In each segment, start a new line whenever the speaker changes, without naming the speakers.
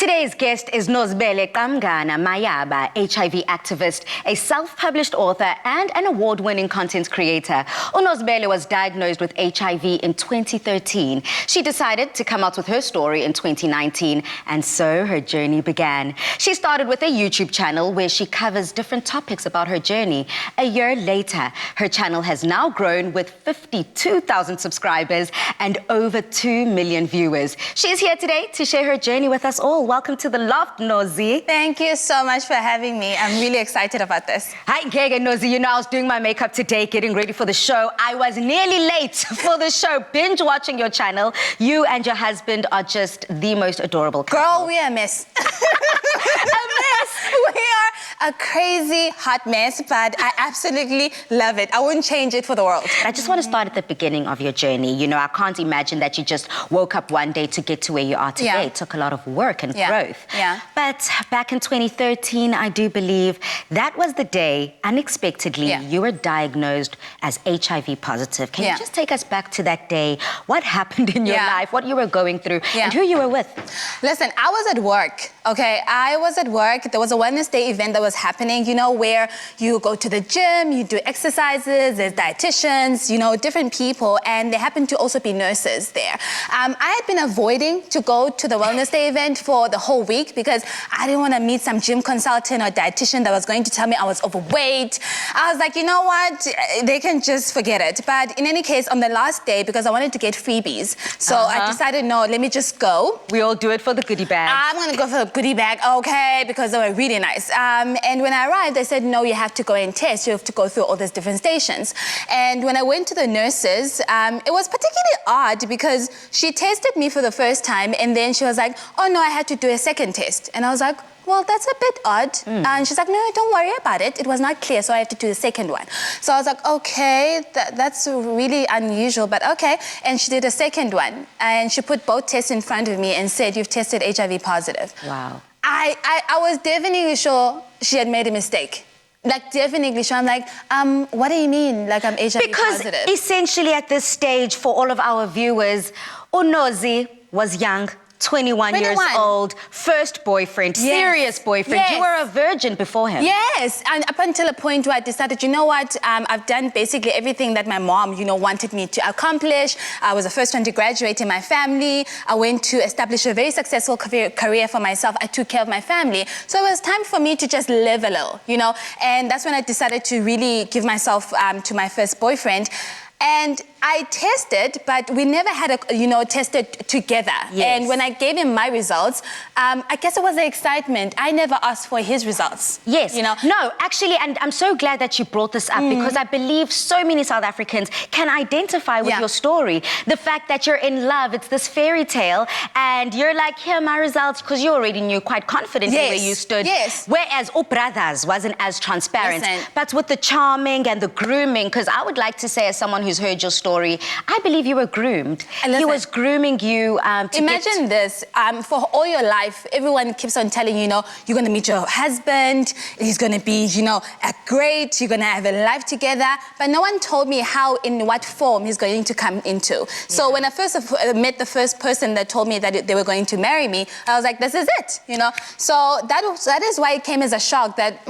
Today's guest is Nozibele Qamngana, Mayaba, HIV activist, a self-published author and an award-winning content creator. Nozibele was diagnosed with HIV in 2013. She decided to come out with her story in 2019, and so her journey began. She started with a YouTube channel where she covers different topics about her journey. A year later, her channel has now grown with 52,000 subscribers and over 2 million viewers. She is here today to share her journey with us all. Welcome to the loft, Nozi.
Thank you so much for having me. I'm really excited about this.
Hi, Gege, Nozi. You know, I was doing my makeup today, getting ready for the show. I was nearly late for the show, binge watching your channel. You and your husband are just the most adorable couple.
Girl, we are a mess. A mess. We are a crazy hot mess, but I absolutely love it. I wouldn't change it for the world.
I just want to start at the beginning of your journey. You know, I can't imagine that you just woke up one day to get to where you are today.
Yeah.
It took a lot of work and growth.
Yeah.
But back in 2013, I do believe that was the day, unexpectedly, you were diagnosed as HIV positive. Can you just take us back to that day? What happened in your life, what you were going through, and who you were with?
Listen, I was at work, okay? I was at work. There was a Wellness Day event that was happening, you know, where you go to the gym, you do exercises, there's dietitians, you know, different people, and there happened to also be nurses there. I had been avoiding to go to the Wellness Day event for the whole week because I didn't want to meet some gym consultant or dietitian that was going to tell me I was overweight. I was like, you know what? They can just forget it. But in any case, on the last day, because I wanted to get freebies, so I decided, no, let me just go.
We all do it for the goodie bag.
I'm going to go for the goodie bag, okay, because they were really nice. And when I arrived, they said, no, you have to go and test. You have to go through all these different stations. And when I went to the nurses, it was particularly odd because she tested me for the first time and then she was like, oh no, I had to do a second test. And I was like, well, that's a bit odd. And she's like, no, don't worry about it. It was not clear, so I have to do the second one. So I was like, okay, that's really unusual, but okay. And she did a second one. And she put both tests in front of me and said, you've tested HIV positive.
Wow.
I was definitely sure she had made a mistake. Like, definitely sure. I'm like, what do you mean, like I'm HIV positive?
Because essentially at this stage, for all of our viewers, Nozi was young, 21 years old, first boyfriend, serious boyfriend. You were a virgin before him.
Yes, and up until a point where I decided, you know what, I've done basically everything that my mom, you know, wanted me to accomplish. I was the first one to graduate in my family. I went to establish a very successful career for myself. I took care of my family. So it was time for me to just live a little, you know, and that's when I decided to really give myself to my first boyfriend. And I tested, but we never had tested together. And when I gave him my results, I guess it was the excitement. I never asked for his results.
Yes.
You know?
No, actually, and I'm so glad that you brought this up because I believe so many South Africans can identify with your story. The fact that you're in love, it's this fairy tale, and you're like, here are my results, because you already knew quite confidently where you stood.
Yes.
Whereas Brothers wasn't as transparent.
Listen.
But with the charming and the grooming, because I would like to say, as someone who's heard your story, I believe you were groomed. He was grooming you to
imagine this, for all your life, everyone keeps on telling you, you know, you're going to meet your husband, he's going to be, you know, great, you're going to have a life together, but no one told me how, in what form he's going to come into. So when I first met the first person that told me that they were going to marry me, I was like, this is it, you know. So that is why it came as a shock that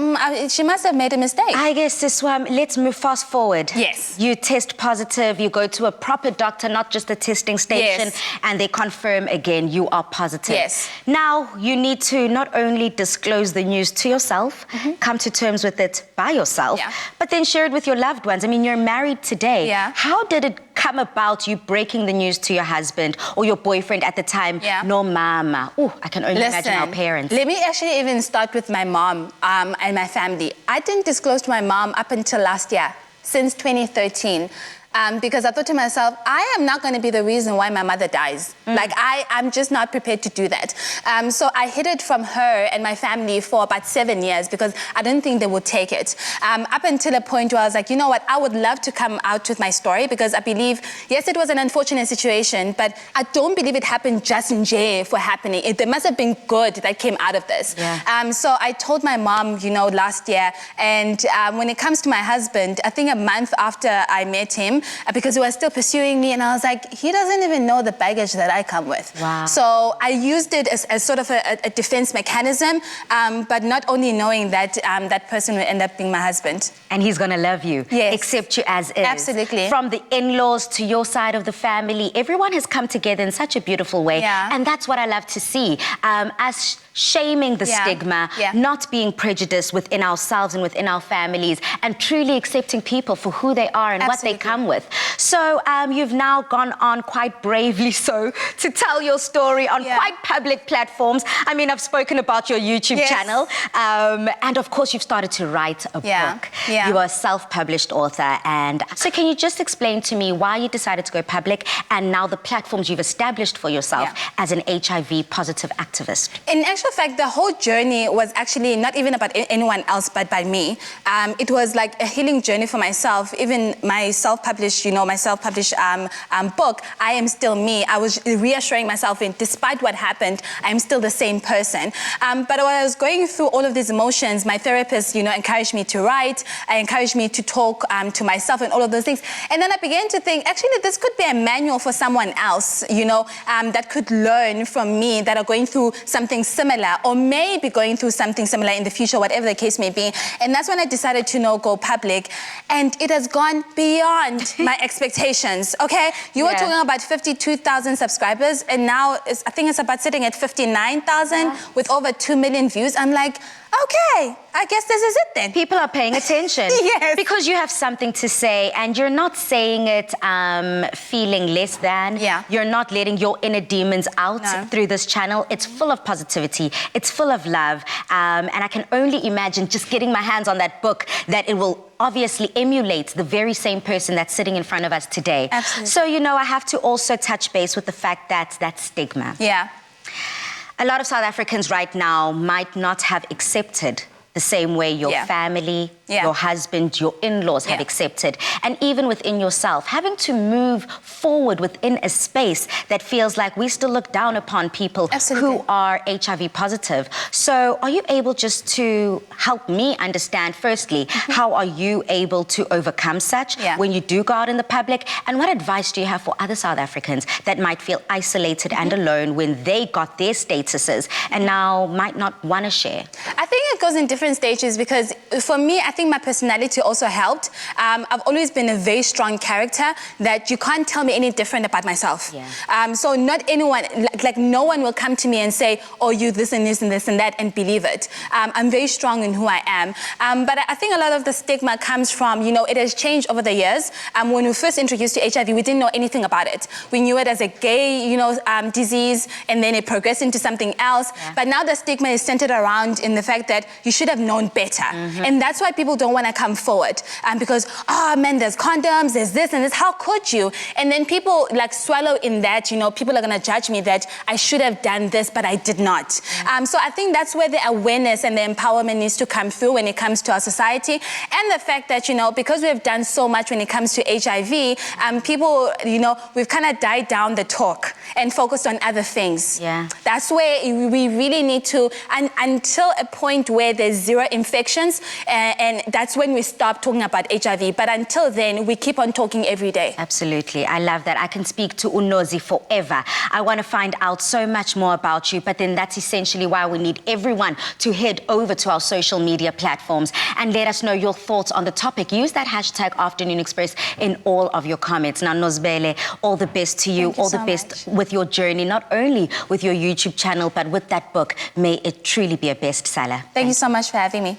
she must have made a mistake.
I guess this one, let's move fast forward.
Yes.
You test positive, you go to a proper doctor, not just a testing station, and they confirm again you are positive.
Yes.
Now you need to not only disclose the news to yourself, come to terms with it by yourself, but then share it with your loved ones. I mean, you're married today. How did it come about, you breaking the news to your husband or your boyfriend at the time? No, mama. Oh, I can only imagine our parents.
Let me actually even start with my mom and my family. I didn't disclose to my mom up until last year, since 2013. Because I thought to myself, I am not going to be the reason why my mother dies. Like, I'm just not prepared to do that. So I hid it from her and my family for about 7 years because I didn't think they would take it. Up until a point where I was like, you know what, I would love to come out with my story because I believe, yes, it was an unfortunate situation, but I don't believe it happened just in jail for happening. There must have been good that came out of this. So I told my mom, you know, last year, and when it comes to my husband, I think a month after I met him, because he was still pursuing me. And I was like, he doesn't even know the baggage that I come with.
Wow.
So I used it as sort of a defense mechanism, but not only knowing that that person will end up being my husband.
And he's going to love you,
yes,
accept you as is.
Absolutely.
From the in-laws to your side of the family, everyone has come together in such a beautiful way.
Yeah.
And that's what I love to see. Us shaming the stigma, not being prejudiced within ourselves and within our families, and truly accepting people for who they are and what they come with. So you've now gone on quite bravely so to tell your story on quite public platforms. I mean, I've spoken about your YouTube channel, and of course you've started to write a book. You are a self-published author, and so can you just explain to me why you decided to go public and now the platforms you've established for yourself as an HIV positive activist?
In actual fact, the whole journey was actually not even about anyone else but by me. It was like a healing journey for myself. Even my self-published, book, I am still me. I was reassuring myself despite what happened, I'm still the same person. But when I was going through all of these emotions, my therapist, encouraged me to write, encouraged me to talk to myself and all of those things. And then I began to think, actually, this could be a manual for someone else, that could learn from me, that are going through something similar or maybe going through something similar in the future, whatever the case may be. And that's when I decided to go public. And it has gone beyond my expectations, okay? You were talking about 52,000 subscribers, and now I think it's about sitting at 59,000 with over 2 million views. I'm like, okay, I guess this is it then.
People are paying attention.
Yes.
Because you have something to say, and you're not saying it feeling less than. You're not letting your inner demons out through this channel. It's full of positivity. It's full of love. And I can only imagine just getting my hands on that book that it will obviously emulate the very same person that's sitting in front of us today.
Absolutely.
So, I have to also touch base with the fact that that stigma. A lot of South Africans right now might not have accepted the same way your family, your husband, your in-laws have accepted. And even within yourself, having to move forward within a space that feels like we still look down upon people who are HIV positive. So are you able just to help me understand, firstly, how are you able to overcome such when you do go out in the public? And what advice do you have for other South Africans that might feel isolated and alone when they got their statuses and now might not want to share?
I think it goes in different stages, because for me, I think my personality also helped. I've always been a very strong character that you can't tell me any different about myself. So not anyone, like no one will come to me and say, oh, you this and this and this and that, and believe it. I'm very strong in who I am. But I think a lot of the stigma comes from, it has changed over the years. When we first introduced to HIV, we didn't know anything about it. We knew it as a gay, disease, and then it progressed into something else. But now the stigma is centered around in the fact that you should have known better. And that's why people don't want to come forward. Because, oh man, there's condoms, there's this and this, how could you? And then people swallow in that, people are going to judge me that I should have done this, but I did not. So I think that's where the awareness and the empowerment needs to come through when it comes to our society. And the fact that, because we have done so much when it comes to HIV, people, we've kind of died down the talk and focused on other things. That's where we really need to, and until a point where there's zero infections, and that's when we stop talking about HIV. But until then, we keep on talking every day.
Absolutely. I love that. I can speak to Unozi forever. I want to find out so much more about you, but then that's essentially why we need everyone to head over to our social media platforms and let us know your thoughts on the topic. Use that hashtag Afternoon Express in all of your comments. Now, Nozibele, all the best to you. All the best with your journey, not only with your YouTube channel, but with that book. May it truly be a bestseller.
Thank you so much for having me.